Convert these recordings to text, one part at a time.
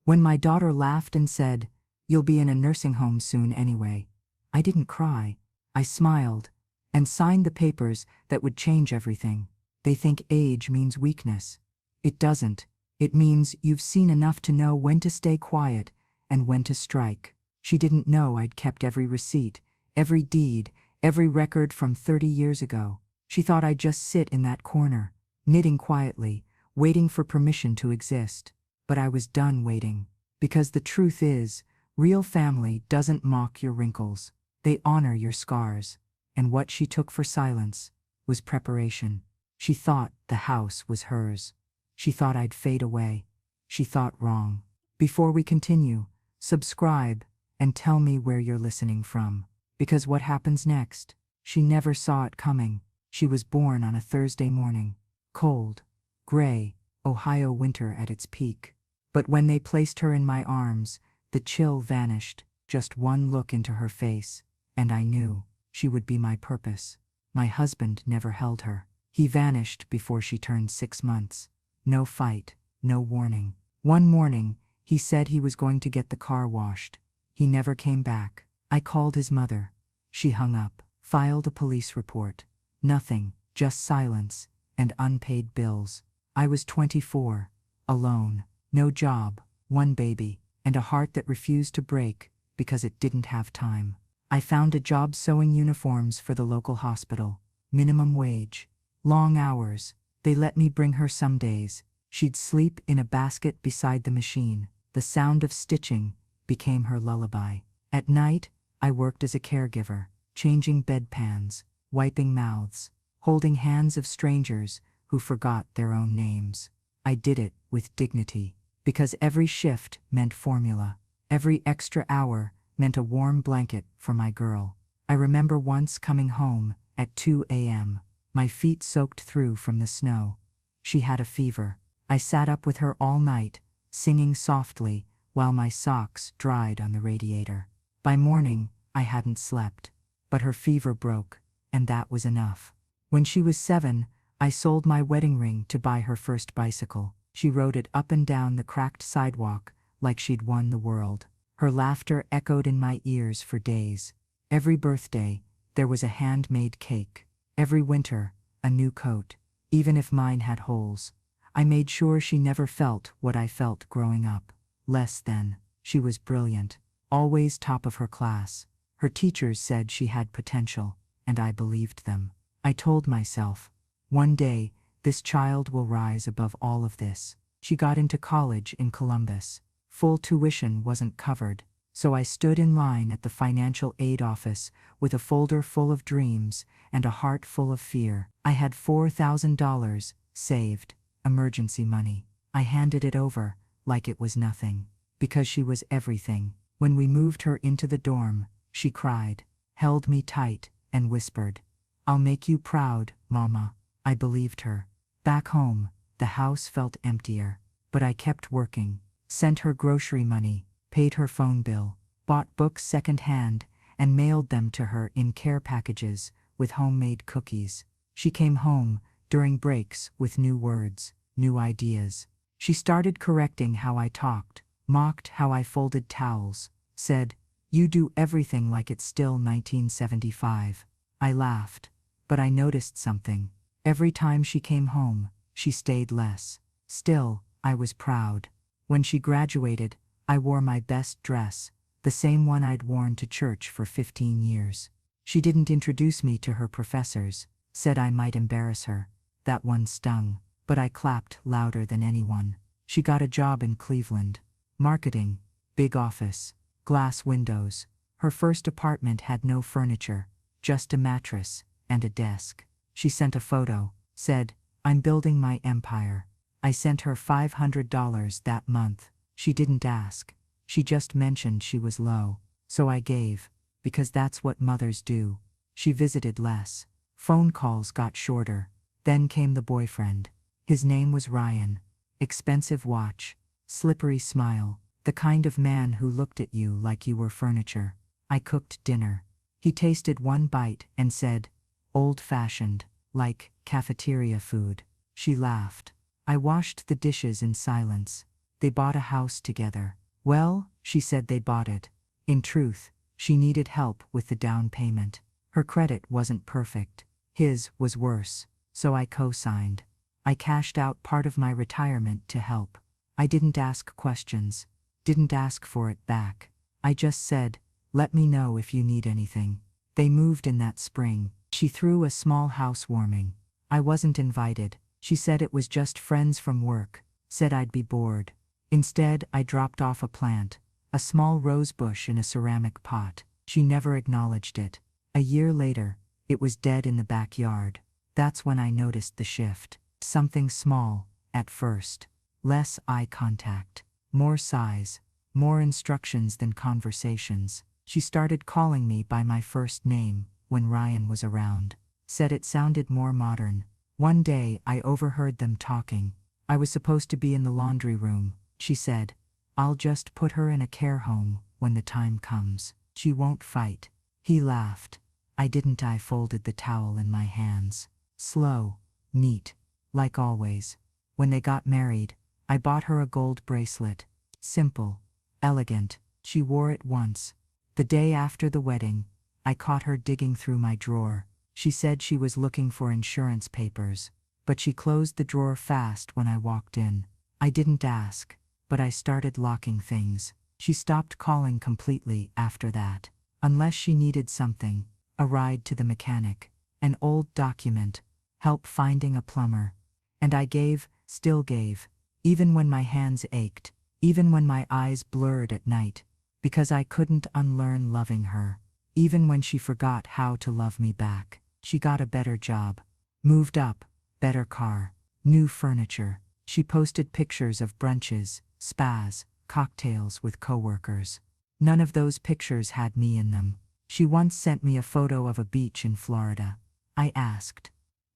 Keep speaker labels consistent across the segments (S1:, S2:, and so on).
S1: When my daughter laughed and said, "You'll be in a nursing home soon anyway," I didn't cry. I smiled and signed the papers that would change everything. They think age means weakness. It doesn't. It means you've seen enough to know when to stay quiet and when to strike. She didn't know I'd kept every receipt, every deed, every record from 30 years ago. She thought I'd just sit in that corner, knitting quietly, waiting for permission to exist. But I was done waiting. Because the truth is, real family doesn't mock your wrinkles. They honor your scars. And what she took for silence was preparation. She thought the house was hers. She thought I'd fade away. She thought wrong. Before we continue, subscribe and tell me where you're listening from. Because what happens next? She never saw it coming. She was born on a Thursday morning. Cold, gray, Ohio winter at its peak. But when they placed her in my arms, the chill vanished. Just one look into her face, and I knew she would be my purpose. My husband never held her. He vanished before she turned 6 months. No fight, no warning. One morning, he said he was going to get the car washed. He never came back. I called his mother. She hung up, filed a police report. Nothing, just silence and unpaid bills. I was 24, alone, no job, one baby, and a heart that refused to break because it didn't have time. I found a job sewing uniforms for the local hospital. Minimum wage. Long hours. They let me bring her some days. She'd sleep in a basket beside the machine. The sound of stitching became her lullaby. At night, I worked as a caregiver, changing bedpans, wiping mouths, holding hands of strangers who forgot their own names. I did it with dignity, because every shift meant formula. Every extra hour meant a warm blanket for my girl. I remember once coming home at 2 a.m., my feet soaked through from the snow. She had a fever. I sat up with her all night, singing softly while my socks dried on the radiator. By morning, I hadn't slept, but her fever broke, and that was enough. When she was 7, I sold my wedding ring to buy her first bicycle. She rode it up and down the cracked sidewalk like she'd won the world. Her laughter echoed in my ears for days. Every birthday, there was a handmade cake. Every winter, a new coat. Even if mine had holes, I made sure she never felt what I felt growing up. Less than. She was brilliant, always top of her class. Her teachers said she had potential, and I believed them. I told myself, one day, this child will rise above all of this. She got into college in Columbus. Full tuition wasn't covered, so I stood in line at the financial aid office with a folder full of dreams and a heart full of fear. I had $4,000 saved, emergency money. I handed it over like it was nothing, because she was everything. When we moved her into the dorm, she cried, held me tight, and whispered, "I'll make you proud, Mama." I believed her. Back home, the house felt emptier, but I kept working, sent her grocery money, paid her phone bill, bought books secondhand, and mailed them to her in care packages with homemade cookies. She came home during breaks with new words, new ideas. She started correcting how I talked, mocked how I folded towels, said, "You do everything like it's still 1975. I laughed, but I noticed something. Every time she came home, she stayed less. Still, I was proud. When she graduated, I wore my best dress, the same one I'd worn to church for 15 years. She didn't introduce me to her professors, said I might embarrass her. That one stung, but I clapped louder than anyone. She got a job in Cleveland. Marketing, big office, glass windows. Her first apartment had no furniture, just a mattress and a desk. She sent a photo, said, "I'm building my empire." I sent her $500 that month. She didn't ask. She just mentioned she was low. So I gave, because that's what mothers do. She visited less. Phone calls got shorter. Then came the boyfriend. His name was Ryan. Expensive watch, slippery smile, the kind of man who looked at you like you were furniture. I cooked dinner. He tasted one bite and said, "Old-fashioned, like cafeteria food." She laughed. I washed the dishes in silence. They bought a house together. Well, she said they bought it. In truth, she needed help with the down payment. Her credit wasn't perfect. His was worse. So I co-signed. I cashed out part of my retirement to help. I didn't ask questions. Didn't ask for it back. I just said, let me know if you need anything. They moved in that spring. She threw a small housewarming. I wasn't invited. She said it was just friends from work. Said I'd be bored. Instead, I dropped off a plant. A small rose bush in a ceramic pot. She never acknowledged it. A year later, it was dead in the backyard. That's when I noticed the shift. Something small, at first. Less eye contact. More sighs. More instructions than conversations. She started calling me by my first name when Ryan was around. Said it sounded more modern. One day I overheard them talking. I was supposed to be in the laundry room. She said, I'll just put her in a care home when the time comes. She won't fight. He laughed. I didn't. I folded the towel in my hands. Slow, neat, like always. When they got married, I bought her a gold bracelet. Simple, elegant. She wore it once. The day after the wedding, I caught her digging through my drawer. She said she was looking for insurance papers, but she closed the drawer fast when I walked in. I didn't ask, but I started locking things. She stopped calling completely after that. Unless she needed something, a ride to the mechanic, an old document, help finding a plumber. And I gave, still gave, even when my hands ached, even when my eyes blurred at night, because I couldn't unlearn loving her. Even when she forgot how to love me back. She got a better job, moved up, better car, new furniture. She posted pictures of brunches, spas, cocktails with coworkers. None of those pictures had me in them. She once sent me a photo of a beach in Florida. I asked,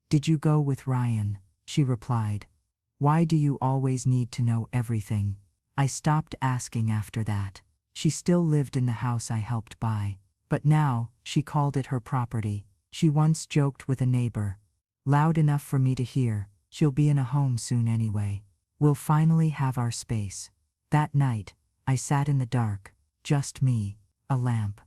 S1: "Did you go with Ryan?" She replied, "Why do you always need to know everything?" I stopped asking after that. She still lived in the house I helped buy, but now she called it her property. She once joked with a neighbor, loud enough for me to hear, "She'll be in a home soon anyway. We'll finally have our space." That night, I sat in the dark, just me, a lamp,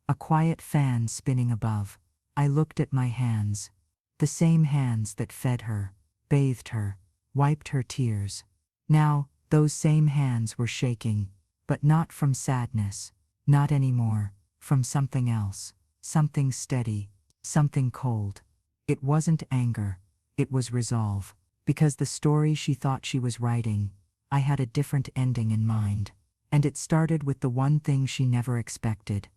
S1: a quiet fan spinning above. I looked at my hands, the same hands that fed her, bathed her, wiped her tears. Now, those same hands were shaking, but not from sadness, not anymore, from something else, something steady, something cold. It wasn't anger, it was resolve, because the story she thought she was writing, I had a different ending in mind. And it started with the one thing she never expected.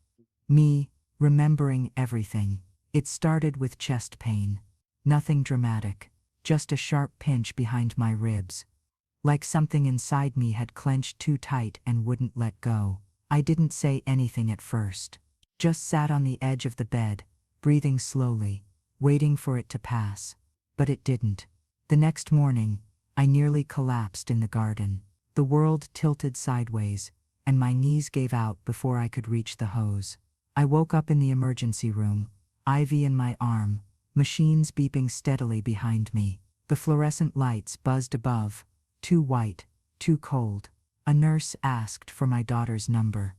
S1: Me, remembering everything. It started with chest pain. Nothing dramatic, just a sharp pinch behind my ribs. Like something inside me had clenched too tight and wouldn't let go. I didn't say anything at first. Just sat on the edge of the bed, breathing slowly, waiting for it to pass. But it didn't. The next morning, I nearly collapsed in the garden. The world tilted sideways, and my knees gave out before I could reach the hose. I woke up in the emergency room, IV in my arm, machines beeping steadily behind me. The fluorescent lights buzzed above, too white, too cold. A nurse asked for my daughter's number.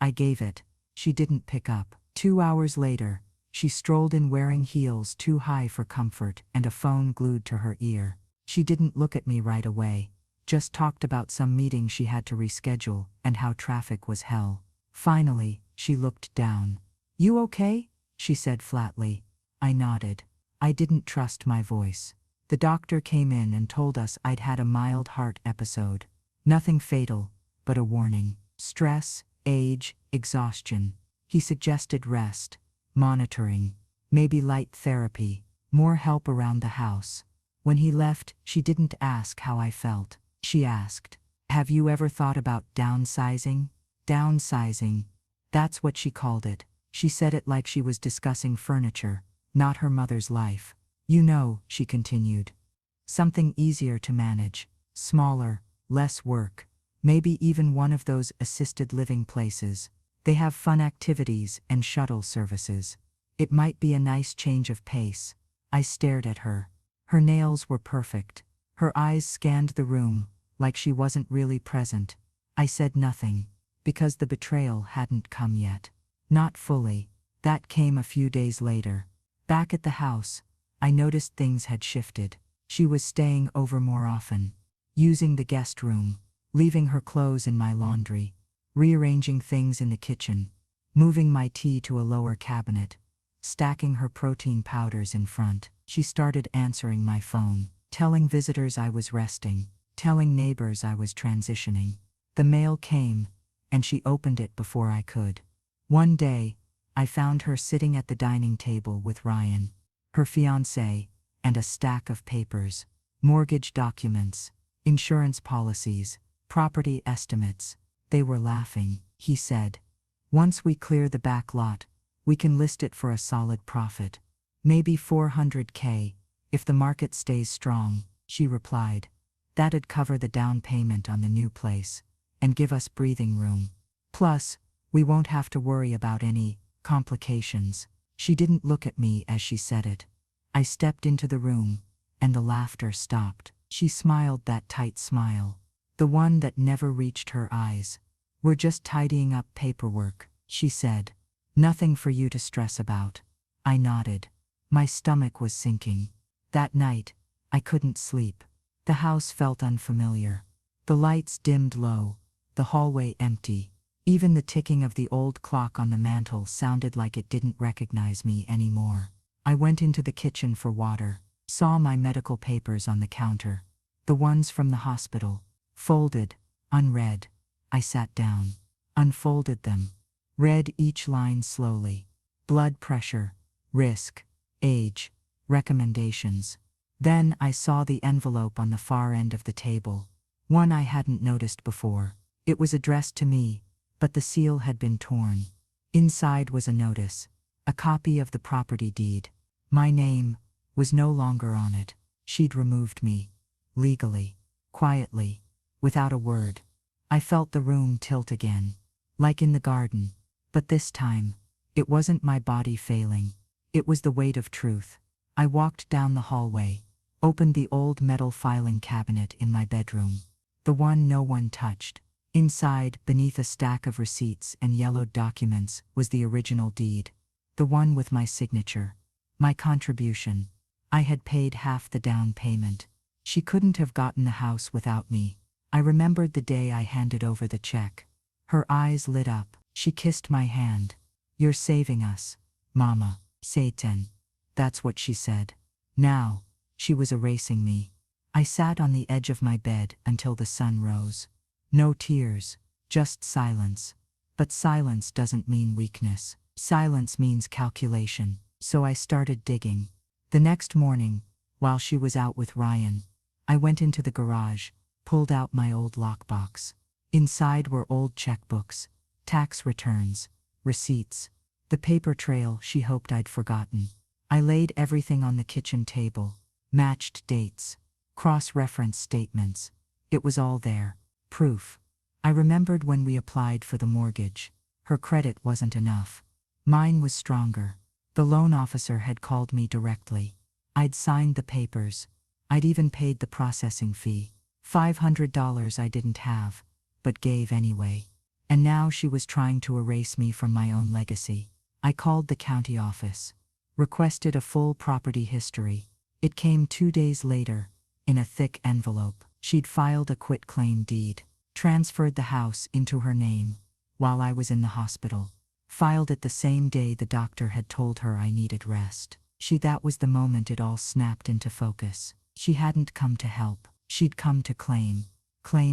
S1: I gave it. She didn't pick up. 2 hours later, she strolled in wearing heels too high for comfort and a phone glued to her ear. She didn't look at me right away. Just talked about some meeting she had to reschedule and how traffic was hell. Finally, she looked down. "You okay?" she said flatly. I nodded. I didn't trust my voice. The doctor came in and told us I'd had a mild heart episode. Nothing fatal, but a warning. Stress, age, exhaustion. He suggested rest, monitoring, maybe light therapy, more help around the house. When he left, she didn't ask how I felt. She asked, "Have you ever thought about downsizing?" Downsizing. That's what she called it. She said it like she was discussing furniture, not her mother's life. "You know," she continued. "Something easier to manage, smaller, less work, maybe even one of those assisted living places. They have fun activities and shuttle services. It might be a nice change of pace." I stared at her. Her nails were perfect. Her eyes scanned the room, like she wasn't really present. I said nothing, because the betrayal hadn't come yet. Not fully. That came a few days later. Back at the house, I noticed things had shifted. She was staying over more often, using the guest room, leaving her clothes in my laundry, rearranging things in the kitchen, moving my tea to a lower cabinet, stacking her protein powders in front. She started answering my phone, telling visitors I was resting, telling neighbors I was transitioning. The mail came, and she opened it before I could. One day, I found her sitting at the dining table with Ryan, her fiancé, and a stack of papers, mortgage documents, insurance policies, property estimates. They were laughing. He said, "Once we clear the back lot, we can list it for a solid profit. Maybe $400K, if the market stays strong," she replied. "That'd cover the down payment on the new place, and give us breathing room. Plus, we won't have to worry about any complications." She didn't look at me as she said it. I stepped into the room, and the laughter stopped. She smiled that tight smile, the one that never reached her eyes. "We're just tidying up paperwork," she said. "Nothing for you to stress about." I nodded. My stomach was sinking. That night, I couldn't sleep. The house felt unfamiliar. The lights dimmed low, the hallway empty. Even the ticking of the old clock on the mantel sounded like it didn't recognize me anymore. I went into the kitchen for water, saw my medical papers on the counter, the ones from the hospital, folded, unread. I sat down, unfolded them, read each line slowly. Blood pressure, risk, age, recommendations. Then I saw the envelope on the far end of the table, one I hadn't noticed before. It was addressed to me, but the seal had been torn. Inside was a notice, a copy of the property deed. My name was no longer on it. She'd removed me, legally, quietly, without a word. I felt the room tilt again, like in the garden. But this time, it wasn't my body failing. It was the weight of truth. I walked down the hallway, opened the old metal filing cabinet in my bedroom, the one no one touched. Inside, beneath a stack of receipts and yellowed documents, was the original deed, the one with my signature, my contribution. I had paid half the down payment. She couldn't have gotten the house without me. I remembered the day I handed over the check. Her eyes lit up. She kissed my hand. "You're saving us, Mama." "Satan." That's what she said. Now, she was erasing me. I sat on the edge of my bed until the sun rose. No tears, just silence. But silence doesn't mean weakness. Silence means calculation. So I started digging. The next morning, while she was out with Ryan, I went into the garage, pulled out my old lockbox. Inside were old checkbooks, tax returns, receipts, the paper trail she hoped I'd forgotten. I laid everything on the kitchen table, matched dates, cross-reference statements. It was all there. Proof. I remembered when we applied for the mortgage. Her credit wasn't enough. Mine was stronger. The loan officer had called me directly. I'd signed the papers. I'd even paid the processing fee. $500 I didn't have, but gave anyway. And now she was trying to erase me from my own legacy. I called the county office, requested a full property history. It came 2 days later, in a thick envelope. She'd filed a quitclaim deed, transferred the house into her name, while I was in the hospital. Filed it the same day the doctor had told her I needed rest. That was the moment it all snapped into focus. She hadn't come to help. She'd come to claim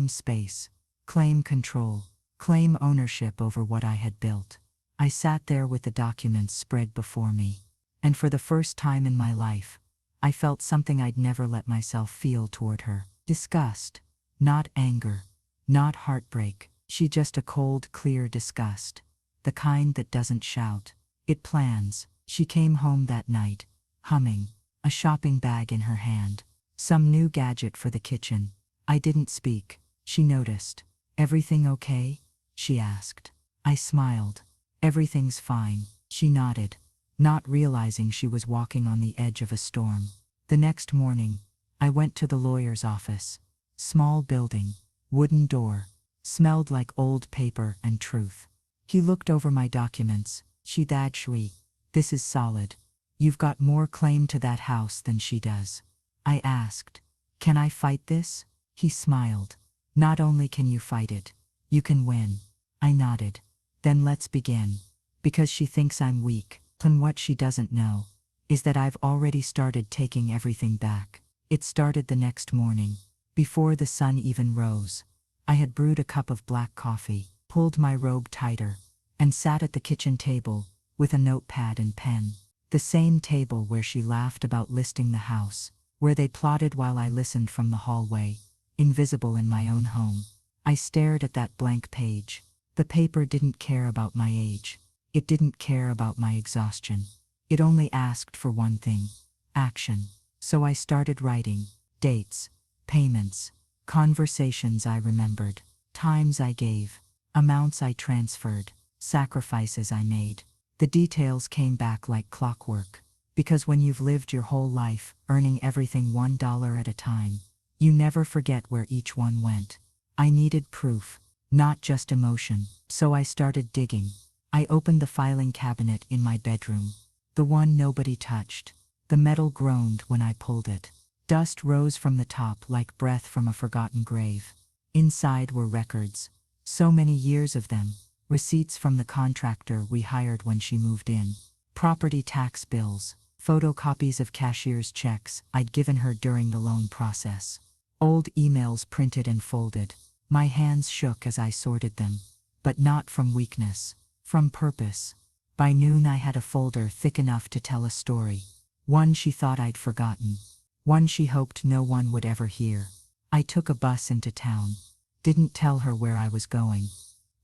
S1: space, claim control, claim ownership over what I had built. I sat there with the documents spread before me, and for the first time in my life, I felt something I'd never let myself feel toward her. Disgust. Not anger. Not heartbreak. Just a cold, clear disgust. The kind that doesn't shout. It plans. She came home that night, humming, a shopping bag in her hand. Some new gadget for the kitchen. I didn't speak. She noticed. "Everything okay?" she asked. I smiled. "Everything's fine." She nodded, not realizing she was walking on the edge of a storm. The next morning, I went to the lawyer's office. Small building, wooden door, smelled like old paper and truth. He looked over my documents. Shri, this is solid. You've got more claim to that house than she does. I asked, can I fight this? He smiled. Not only can you fight it, you can win. I nodded. Then let's begin. Because she thinks I'm weak, and what she doesn't know is that I've already started taking everything back. It started the next morning, before the sun even rose. I had brewed a cup of black coffee, pulled my robe tighter, and sat at the kitchen table with a notepad and pen. The same table where she laughed about listing the house, where they plotted while I listened from the hallway, invisible in my own home. I stared at that blank page. The paper didn't care about my age. It didn't care about my exhaustion. It only asked for one thing: action. So I started writing. Dates, payments, conversations I remembered, times I gave, amounts I transferred, sacrifices I made. The details came back like clockwork. Because when you've lived your whole life, earning everything $1 at a time, you never forget where each one went. I needed proof, not just emotion. So I started digging. I opened the filing cabinet in my bedroom, the one nobody touched. The metal groaned when I pulled it. Dust rose from the top like breath from a forgotten grave. Inside were records, so many years of them, receipts from the contractor we hired when she moved in, property tax bills, photocopies of cashier's checks I'd given her during the loan process, old emails printed and folded. My hands shook as I sorted them, but not from weakness, from purpose. By noon I had a folder thick enough to tell a story, one she thought I'd forgotten, one she hoped no one would ever hear. I took a bus into town, didn't tell her where I was going.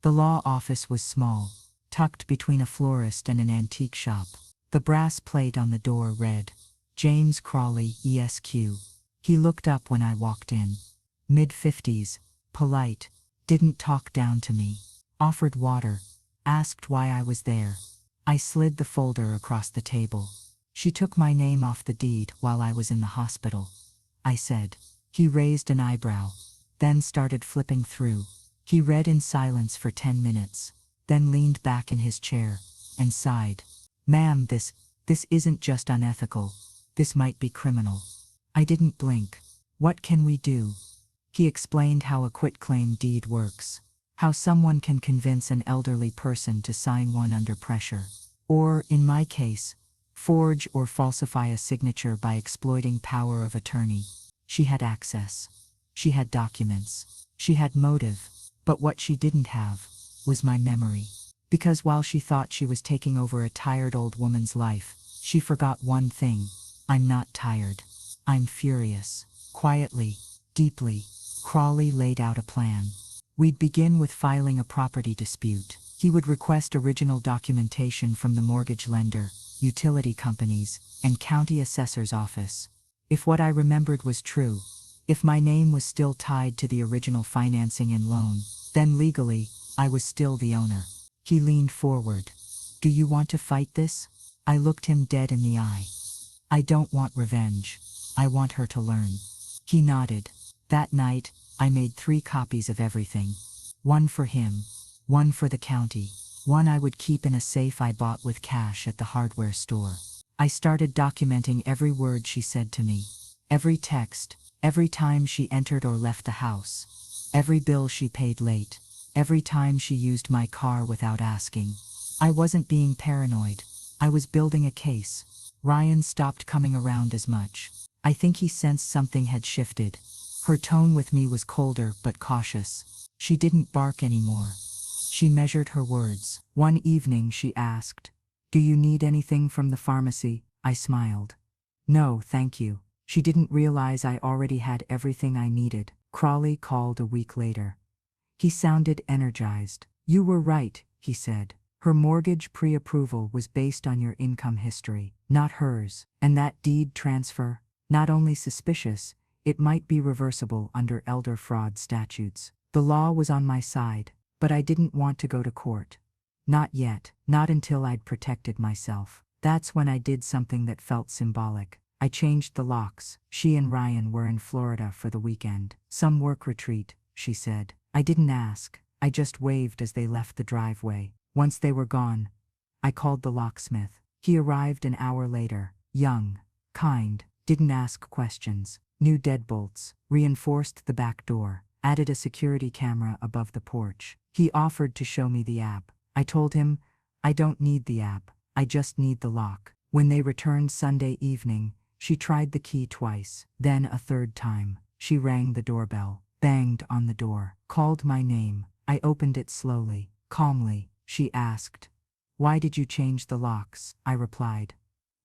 S1: The law office was small, tucked between a florist and an antique shop. The brass plate on the door read, James Crawley, ESQ. He looked up when I walked in. Mid-50s, polite, didn't talk down to me, offered water, asked why I was there. I slid the folder across the table. She took my name off the deed while I was in the hospital, I said. He raised an eyebrow, then started flipping through. He read in silence for 10 minutes, then leaned back in his chair and sighed. Ma'am, this isn't just unethical. This might be criminal. I didn't blink. What can we do? He explained how a quitclaim deed works, how someone can convince an elderly person to sign one under pressure, or, in my case, forge or falsify a signature by exploiting power of attorney. She had access. She had documents. She had motive. But what she didn't have was my memory. Because while she thought she was taking over a tired old woman's life, she forgot one thing. I'm not tired. I'm furious. Quietly, deeply, Crawley laid out a plan. We'd begin with filing a property dispute. He would request original documentation from the mortgage lender, utility companies, and county assessor's office. If what I remembered was true, if my name was still tied to the original financing and loan, then legally, I was still the owner. He leaned forward. Do you want to fight this? I looked him dead in the eye. I don't want revenge. I want her to learn. He nodded. That night, I made 3 copies of everything. One for him, one for the county, one I would keep in a safe I bought with cash at the hardware store. I started documenting every word she said to me, every text, every time she entered or left the house, every bill she paid late, every time she used my car without asking. I wasn't being paranoid. I was building a case. Ryan stopped coming around as much. I think he sensed something had shifted. Her tone with me was colder but cautious. She didn't bark anymore. She measured her words. One evening she asked, "Do you need anything from the pharmacy?" I smiled. "No, thank you." She didn't realize I already had everything I needed. Crawley called a week later. He sounded energized. "You were right," he said. "Her mortgage pre-approval was based on your income history, not hers. And that deed transfer, not only suspicious, it might be reversible under elder fraud statutes." The law was on my side, but I didn't want to go to court. Not yet, not until I'd protected myself. That's when I did something that felt symbolic. I changed the locks. She and Ryan were in Florida for the weekend. Some work retreat, she said. I didn't ask. I just waved as they left the driveway. Once they were gone, I called the locksmith. He arrived an hour later, young, kind, didn't ask questions. New deadbolts, reinforced the back door, added a security camera above the porch. He offered to show me the app. I told him, I don't need the app, I just need the lock. When they returned Sunday evening, she tried the key twice, then a third time. She rang the doorbell, banged on the door, called my name. I opened it slowly, calmly. She asked, "Why did you change the locks?" I replied,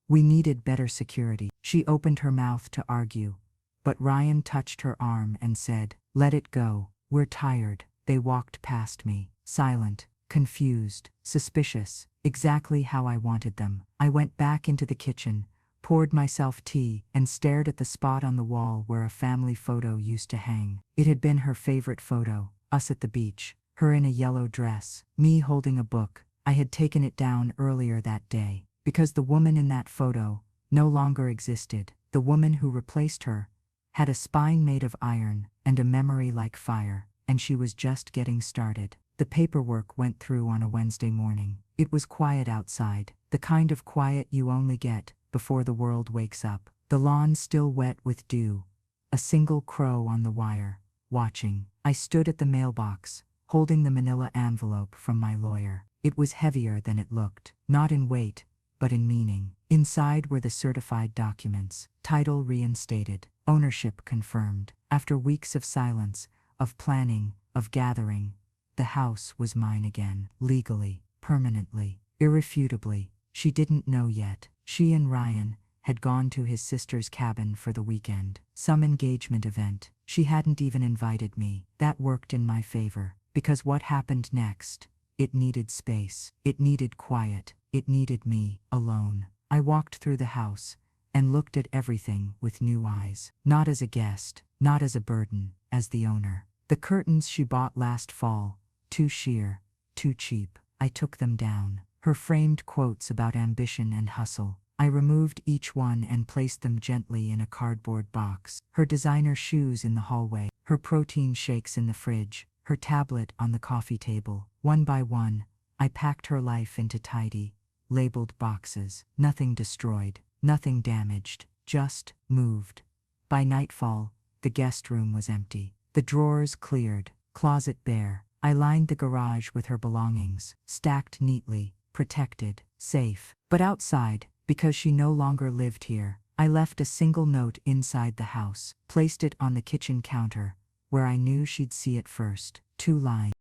S1: "We needed better security." She opened her mouth to argue, but Ryan touched her arm and said, "Let it go. We're tired." They walked past me, silent, confused, suspicious, exactly how I wanted them. I went back into the kitchen, poured myself tea, and stared at the spot on the wall where a family photo used to hang. It had been her favorite photo, us at the beach, her in a yellow dress, me holding a book. I had taken it down earlier that day, because the woman in that photo no longer existed. The woman who replaced her had a spine made of iron and a memory like fire, and she was just getting started. The paperwork went through on a Wednesday morning. It was quiet outside, the kind of quiet you only get before the world wakes up. The lawn still wet with dew, a single crow on the wire, watching. I stood at the mailbox, holding the manila envelope from my lawyer. It was heavier than it looked, not in weight, but in meaning. Inside were the certified documents, title reinstated, ownership confirmed. After weeks of silence, of planning, of gathering, the house was mine again, legally, permanently, irrefutably. She didn't know yet. She and Ryan had gone to his sister's cabin for the weekend, some engagement event. She hadn't even invited me. That worked in my favor, because what happened next? It needed space. It needed quiet. It needed me, alone. I walked through the house and looked at everything with new eyes. Not as a guest, not as a burden, as the owner. The curtains she bought last fall, too sheer, too cheap. I took them down. Her framed quotes about ambition and hustle. I removed each one and placed them gently in a cardboard box. Her designer shoes in the hallway, her protein shakes in the fridge, her tablet on the coffee table. One by one, I packed her life into tidy, labeled boxes. Nothing destroyed, nothing damaged, just moved. By nightfall, the guest room was empty. The drawers cleared, closet bare. I lined the garage with her belongings, stacked neatly, protected, safe. But outside, because she no longer lived here, I left a single note inside the house, placed it on the kitchen counter, where I knew she'd see it first. 2 lines.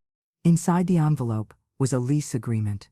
S1: Inside the envelope was a lease agreement.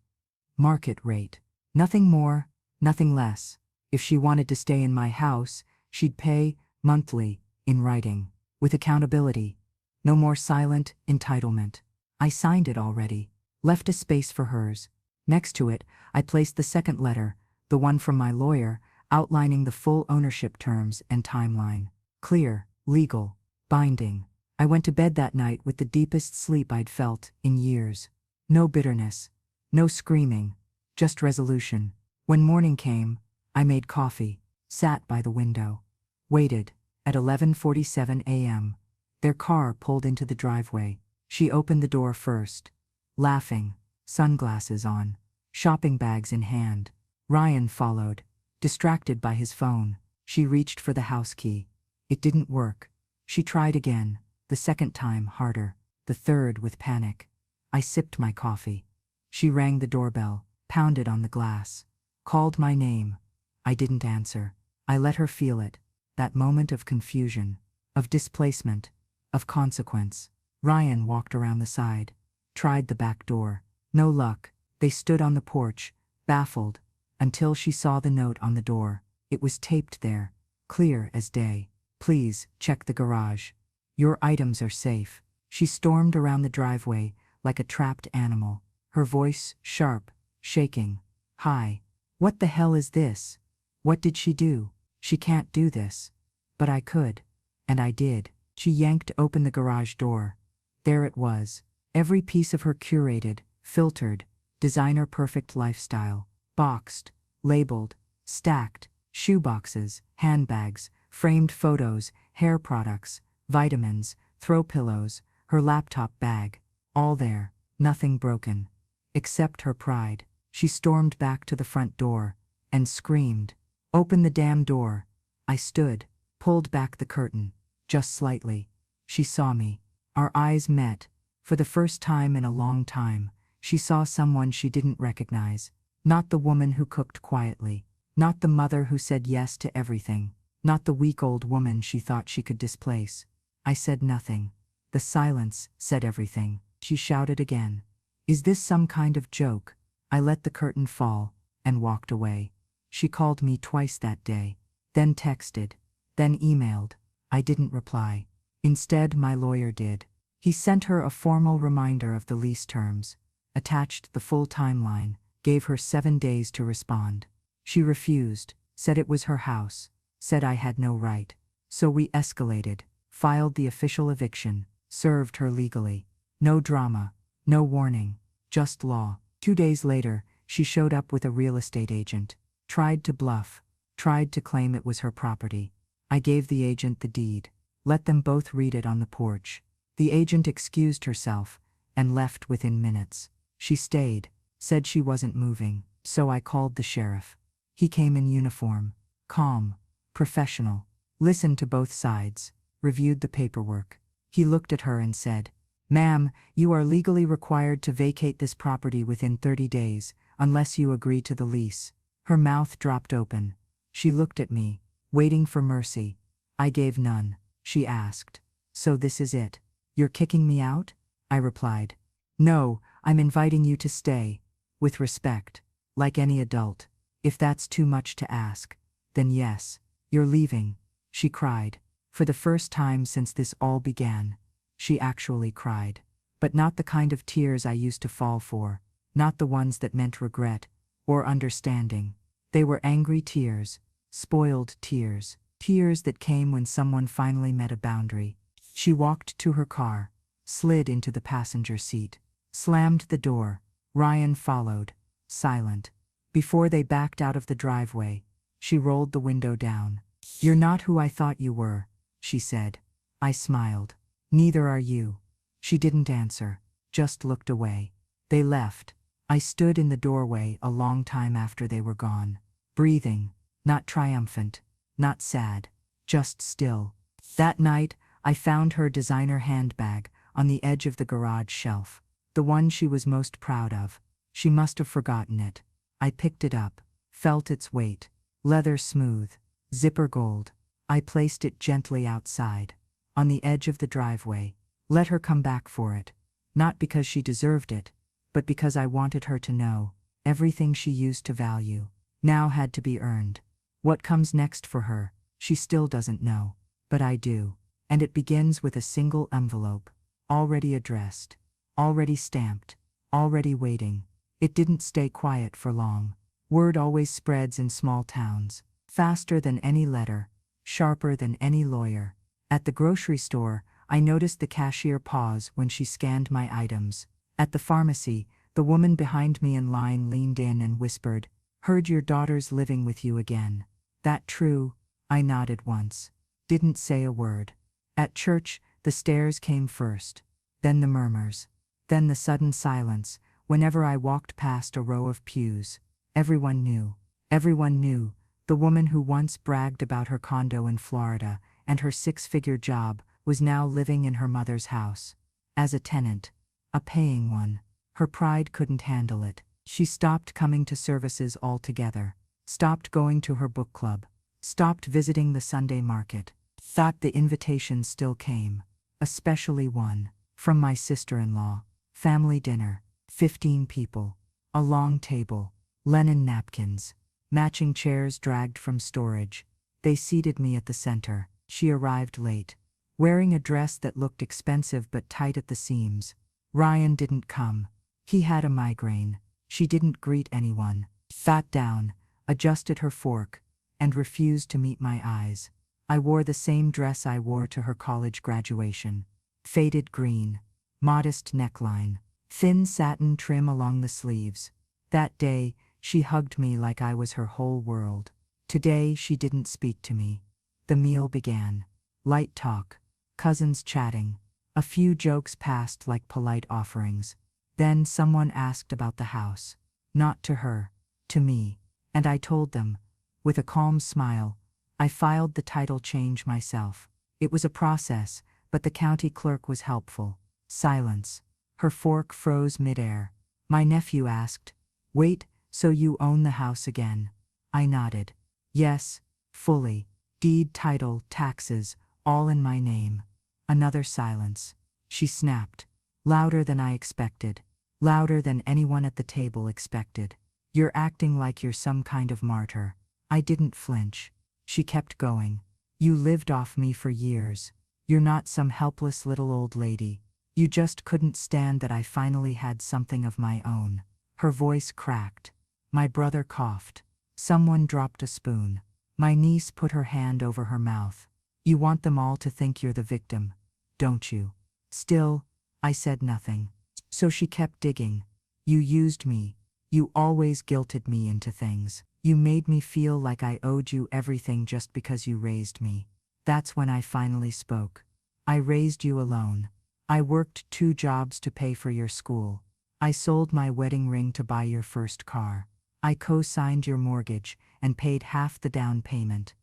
S1: Market rate. Nothing more, nothing less. If she wanted to stay in my house, she'd pay, monthly, in writing, with accountability. No more silent entitlement. I signed it already, left a space for hers. Next to it, I placed the second letter, the one from my lawyer, outlining the full ownership terms and timeline. Clear, legal, binding. I went to bed that night with the deepest sleep I'd felt in years. No bitterness, no screaming, just resolution. When morning came, I made coffee, sat by the window, waited. At 11:47 a.m., their car pulled into the driveway. She opened the door first, laughing, sunglasses on, shopping bags in hand. Ryan followed, distracted by his phone. She reached for the house key. It didn't work. She tried again, the second time harder, the third with panic. I sipped my coffee. She rang the doorbell, pounded on the glass, called my name. I didn't answer. I let her feel it, that moment of confusion, of displacement, of consequence. Ryan walked around the side, tried the back door. No luck. They stood on the porch, baffled, until she saw the note on the door. It was taped there, clear as day. "Please, check the garage. Your items are safe." She stormed around the driveway like a trapped animal, her voice sharp, shaking. "Hi. What the hell is this? What did she do? She can't do this." But I could. And I did. She yanked open the garage door. There it was. Every piece of her curated, filtered, designer-perfect lifestyle. Boxed, labeled, stacked. Shoeboxes, handbags, framed photos, hair products, vitamins, throw pillows, her laptop bag. All there, nothing broken. Except her pride. She stormed back to the front door and screamed, "Open the damn door." I stood, pulled back the curtain, just slightly. She saw me. Our eyes met. For the first time in a long time, she saw someone she didn't recognize. Not the woman who cooked quietly. Not the mother who said yes to everything. Not the weak old woman she thought she could displace. I said nothing. The silence said everything. She shouted again. "Is this some kind of joke?" I let the curtain fall and walked away. She called me twice that day, then texted, then emailed. I didn't reply. Instead, my lawyer did. He sent her a formal reminder of the lease terms, attached the full timeline, gave her 7 days to respond. She refused, said it was her house, said I had no right. So we escalated, filed the official eviction, served her legally. No drama, no warning, just law. 2 days later, she showed up with a real estate agent, tried to bluff, tried to claim it was her property. I gave the agent the deed, let them both read it on the porch. The agent excused herself and left within minutes. She stayed, said she wasn't moving, so I called the sheriff. He came in uniform, calm, professional, listened to both sides, reviewed the paperwork. He looked at her and said, "Ma'am, you are legally required to vacate this property within 30 days, unless you agree to the lease." Her mouth dropped open. She looked at me, waiting for mercy. I gave none. She asked, "So this is it? You're kicking me out?" I replied, "No, I'm inviting you to stay, with respect, like any adult. If that's too much to ask, then yes, you're leaving." She cried. For the first time since this all began, she actually cried. But not the kind of tears I used to fall for, not the ones that meant regret or understanding. They were angry tears, spoiled tears, tears that came when someone finally met a boundary. She walked to her car, slid into the passenger seat, slammed the door. Ryan followed, silent. Before they backed out of the driveway, she rolled the window down. "You're not who I thought you were," she said. I smiled. "Neither are you." She didn't answer, just looked away. They left. I stood in the doorway a long time after they were gone, breathing, not triumphant, not sad, just still. That night, I found her designer handbag on the edge of the garage shelf, the one she was most proud of. She must have forgotten it. I picked it up, felt its weight, leather smooth, zipper gold. I placed it gently outside, on the edge of the driveway, let her come back for it, not because she deserved it, but because I wanted her to know everything she used to value now had to be earned. What comes next for her, she still doesn't know, but I do. And it begins with a single envelope, already addressed, already stamped, already waiting. It didn't stay quiet for long. Word always spreads in small towns, faster than any letter, sharper than any lawyer. At the grocery store, I noticed the cashier pause when she scanned my items. At the pharmacy, the woman behind me in line leaned in and whispered, "Heard your daughter's living with you again. That true?" I nodded once. Didn't say a word. At church, the stares came first, then the murmurs, then the sudden silence whenever I walked past a row of pews. Everyone knew. Everyone knew. The woman who once bragged about her condo in Florida and her 6-figure job was now living in her mother's house. As a tenant. A paying one. Her pride couldn't handle it. She stopped coming to services altogether. Stopped going to her book club. Stopped visiting the Sunday market. Thought the invitations still came. Especially one. From my sister-in-law. Family dinner. 15 people. A long table. Linen napkins. Matching chairs dragged from storage. They seated me at the center. She arrived late, wearing a dress that looked expensive but tight at the seams. Ryan didn't come. He had a migraine. She didn't greet anyone. Sat down, adjusted her fork, and refused to meet my eyes. I wore the same dress I wore to her college graduation. Faded green. Modest neckline. Thin satin trim along the sleeves. That day, she hugged me like I was her whole world. Today she didn't speak to me. The meal began. Light talk, cousins chatting. A few jokes passed like polite offerings. Then someone asked about the house. Not to her, to me. And I told them, with a calm smile. I filed the title change myself. It was a process, but the county clerk was helpful. Silence. Her fork froze midair. My nephew asked, "Wait, so you own the house again?" I nodded. Yes, fully. Deed, title, taxes, all in my name. Another silence. She snapped. Louder than I expected. Louder than anyone at the table expected. "You're acting like you're some kind of martyr." I didn't flinch. She kept going. "You lived off me for years. You're not some helpless little old lady. You just couldn't stand that I finally had something of my own." Her voice cracked. My brother coughed. Someone dropped a spoon. My niece put her hand over her mouth. "You want them all to think you're the victim, don't you?" Still, I said nothing. So she kept digging. "You used me. You always guilted me into things. You made me feel like I owed you everything just because you raised me." That's when I finally spoke. "I raised you alone. I worked 2 jobs to pay for your school. I sold my wedding ring to buy your first car. I co-signed your mortgage and paid half the down payment.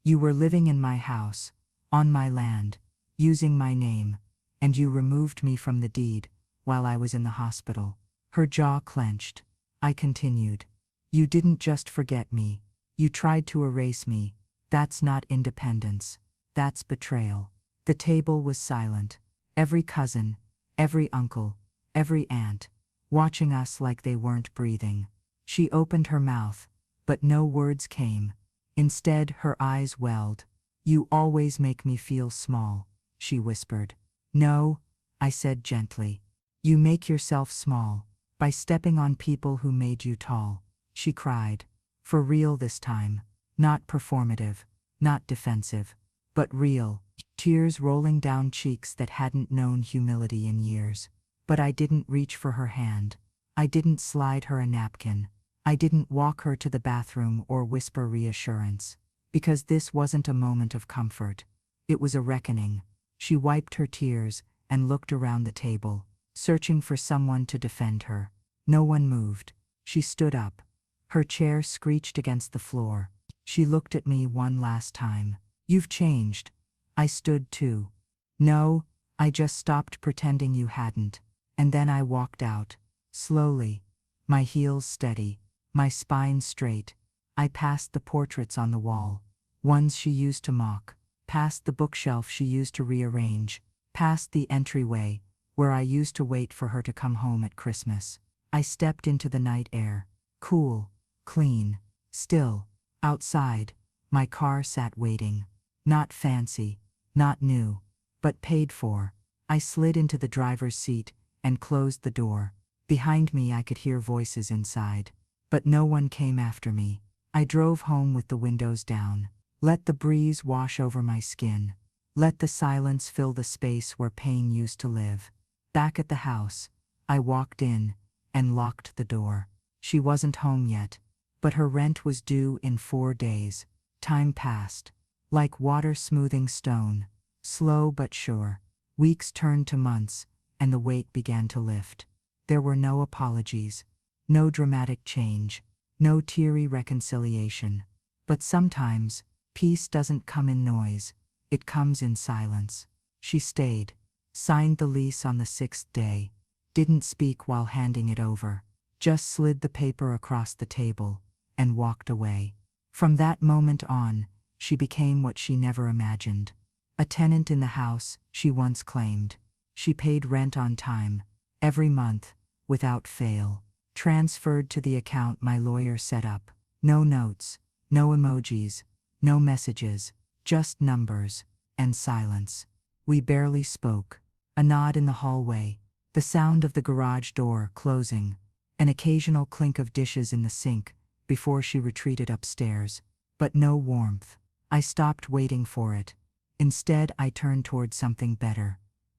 S1: You were living in my house, on my land, using my name, and you removed me from the deed while I was in the hospital." Her jaw clenched. I continued. "You didn't just forget me. You tried to erase me. That's not independence. That's betrayal." The table was silent. Every cousin, every uncle, every aunt, watching us like they weren't breathing. She opened her mouth, but no words came. Instead, her eyes welled. "You always make me feel small," she whispered. "No," I said gently. "You make yourself small by stepping on people who made you tall." She cried. For real this time. Not performative, not defensive, but real. Tears rolling down cheeks that hadn't known humility in years. But I didn't reach for her hand. I didn't slide her a napkin. I didn't walk her to the bathroom or whisper reassurance. Because this wasn't a moment of comfort. It was a reckoning. She wiped her tears and looked around the table, searching for someone to defend her. No one moved. She stood up. Her chair screeched against the floor. She looked at me one last time. "You've changed." I stood too. "No, I just stopped pretending you hadn't." And then I walked out, slowly, my heels steady, my spine straight. I passed the portraits on the wall, ones she used to mock, past the bookshelf she used to rearrange, past the entryway where I used to wait for her to come home at Christmas. I stepped into the night air, cool, clean, still. Outside, my car sat waiting. Not fancy, not new, but paid for. I slid into the driver's seat and closed the door. Behind me I could hear voices inside. But no one came after me. I drove home with the windows down. Let the breeze wash over my skin. Let the silence fill the space where pain used to live. Back at the house, I walked in and locked the door. She wasn't home yet, but her rent was due in 4 days. Time passed, like water smoothing stone, slow but sure. Weeks turned to months, and the weight began to lift. There were no apologies, no dramatic change, no teary reconciliation. But sometimes, peace doesn't come in noise, it comes in silence. She stayed, signed the lease on the 6th day, didn't speak while handing it over, just slid the paper across the table, and walked away. From that moment on, she became what she never imagined. A tenant in the house she once claimed. She paid rent on time, every month, without fail. Transferred to the account my lawyer set up. No notes, no emojis, no messages, just numbers and silence. We barely spoke. A nod in the hallway, the sound of the garage door closing, an occasional clink of dishes in the sink before she retreated upstairs. But no warmth. I stopped waiting for it. Instead, I turned toward something better.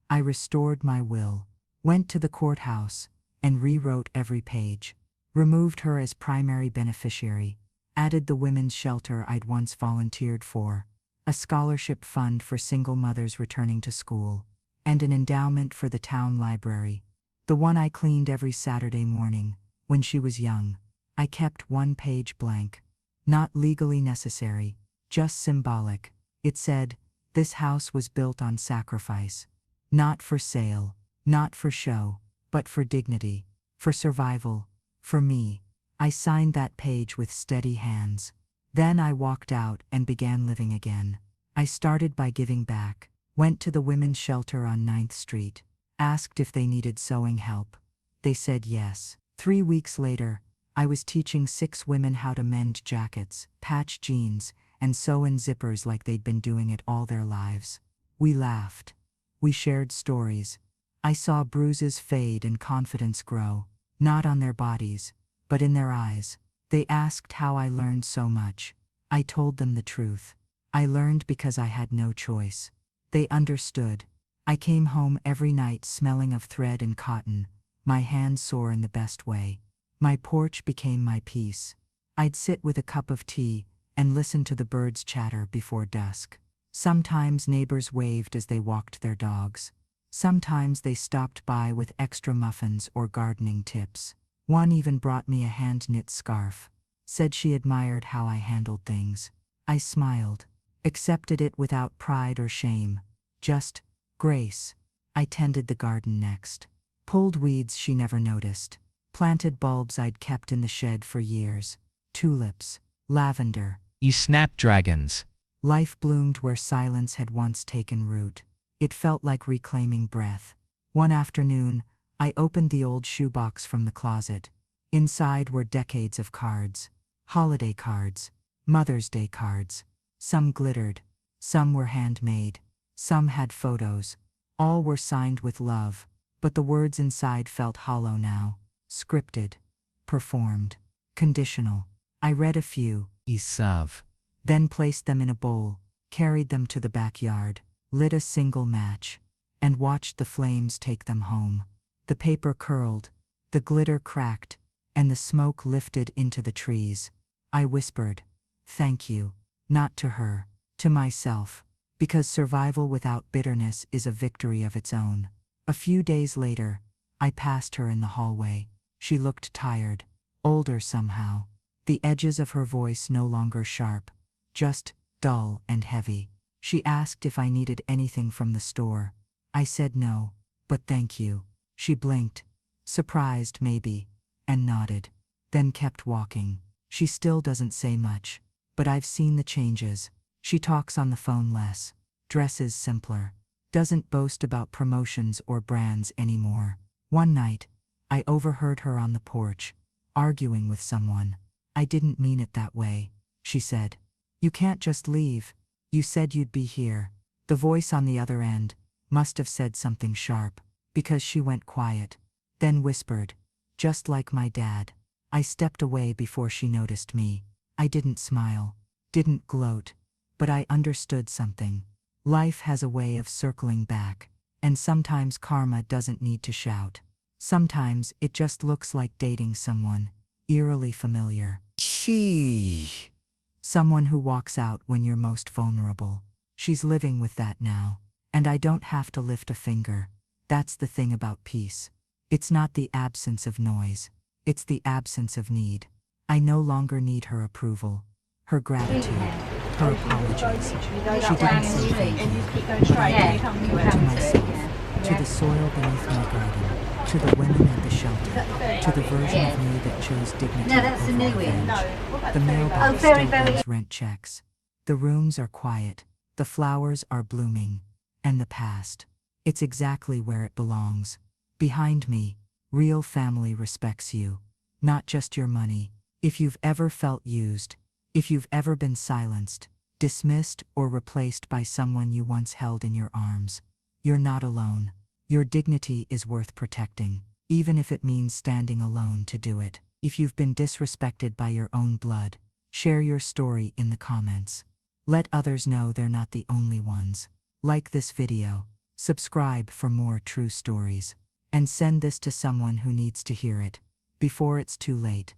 S1: I restored my will, went to the courthouse, and rewrote every page. Removed her as primary beneficiary, added the women's shelter I'd once volunteered for, a scholarship fund for single mothers returning to school, and an endowment for the town library, the one I cleaned every Saturday morning. When she was young, I kept one page blank. Not legally necessary, just symbolic. It said, "This house was built on sacrifice. Not for sale, not for show, but for dignity, for survival, for me." I signed that page with steady hands. Then I walked out and began living again. I started by giving back, went to the women's shelter on 9th Street, asked if they needed sewing help. They said yes. 3 weeks later, I was teaching 6 women how to mend jackets, patch jeans, and sew in zippers like they'd been doing it all their lives. We laughed. We shared stories. I saw bruises fade and confidence grow, not on their bodies, but in their eyes. They asked how I learned so much. I told them the truth. I learned because I had no choice. They understood. I came home every night smelling of thread and cotton, my hands sore in the best way. My porch became my peace. I'd sit with a cup of tea and listen to the birds chatter before dusk. Sometimes neighbors waved as they walked their dogs. Sometimes they stopped by with extra muffins or gardening tips. One even brought me a hand-knit scarf, said she admired how I handled things. I smiled, accepted it without pride or shame, just grace. I tended the garden next, pulled weeds she never noticed, planted bulbs I'd kept in the shed for years, tulips, lavender.
S2: You snapdragons.
S1: Life bloomed where silence had once taken root. It felt like reclaiming breath. One afternoon, I opened the old shoebox from the closet. Inside were decades of cards, holiday cards, Mother's Day cards. Some glittered, some were handmade, some had photos. All were signed with love, but the words inside felt hollow now, scripted, performed, conditional. I read a few,
S2: Isav.
S1: then placed them in a bowl, carried them to the backyard, lit a single match, and watched the flames take them home. The paper curled, the glitter cracked, and the smoke lifted into the trees. I whispered, "Thank you," not to her, to myself, because survival without bitterness is a victory of its own. A few days later, I passed her in the hallway. She looked tired, older somehow. The edges of her voice no longer sharp, just dull and heavy. She asked if I needed anything from the store. I said no, but thank you. She blinked, surprised maybe, and nodded, then kept walking. She still doesn't say much, but I've seen the changes. She talks on the phone less, dresses simpler, doesn't boast about promotions or brands anymore. One night, I overheard her on the porch, arguing with someone. "I didn't mean it that way," she said. "You can't just leave. You said you'd be here." The voice on the other end must have said something sharp, because she went quiet, then whispered, "Just like my dad." I stepped away before she noticed me. I didn't smile, didn't gloat, but I understood something. Life has a way of circling back, and sometimes karma doesn't need to shout. Sometimes it just looks like dating someone, eerily familiar. Someone who walks out when you're most vulnerable. She's living with that now, and I don't have to lift a finger. That's the thing about peace. It's not the absence of noise. It's the absence of need. I no longer need her approval, her gratitude, her apologies. She didn't say thank you, but I did. To myself, to the soil beneath my garden, to the women at the shelter, to the version of me that chose dignity over revenge. The mailbox still brings rent checks. The rooms are quiet, the flowers are blooming, and the past, it's exactly where it belongs. Behind me, real family respects you, not just your money. If you've ever felt used, if you've ever been silenced, dismissed, or replaced by someone you once held in your arms, you're not alone. Your dignity is worth protecting, even if it means standing alone to do it. If you've been disrespected by your own blood, share your story in the comments. Let others know they're not the only ones. Like this video, subscribe for more true stories, and send this to someone who needs to hear it, before it's too late.